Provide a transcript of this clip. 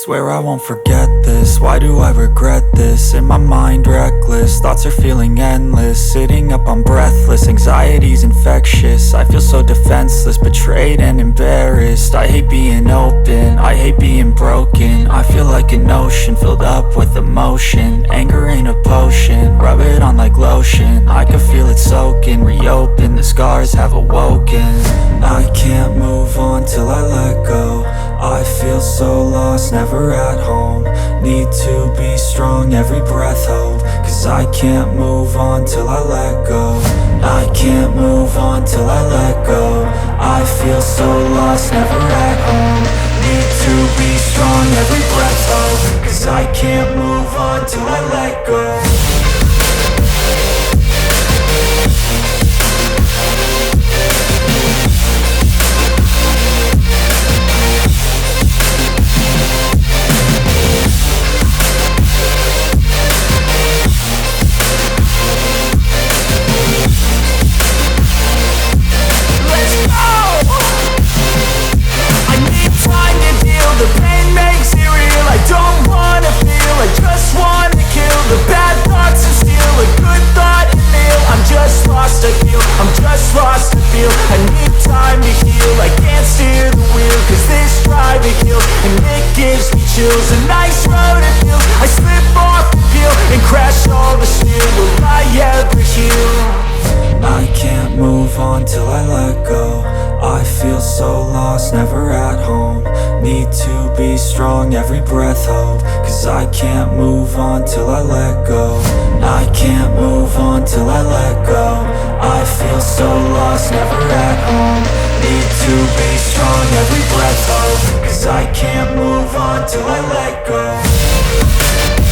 Swear I won't forget this, why do I regret this? In my mind reckless, thoughts are feeling endless. Sitting up I'm breathless, anxiety's infectious. I feel so defenseless, betrayed and embarrassed. I hate being open, I hate being broken. I feel like an ocean filled up with emotion. Anger ain't a potion, rub it on like lotion. I can feel it soaking, reopen, the scars have awoken. I can't move on till I let go. I feel so lost, never at home. Need to be strong, every breath hope. Cause I can't move on till I let go. I can't move on till I let go. I feel so lost, never at home. Need to be strong, every breath hope. Cause I can't move on till I let go. The pain makes it real, I don't wanna feel, I just wanna kill the bad thoughts and steal a good thought and feel. I'm just lost, I feel, I'm just lost, I feel. I need time to heal, I can't steer the wheel. Cause this drive it kills, and it gives me chills. A nice road it feels, I slip off the peel and crash all the steel. Will I ever heal? I can't move on till I let go. I feel so lost, never at home. Need to be strong, every breath hope. Cause I can't move on till I let go. I can't move on till I let go. I feel so lost, never at home. Need to be strong, every breath hope. Cause I can't move on till I let go.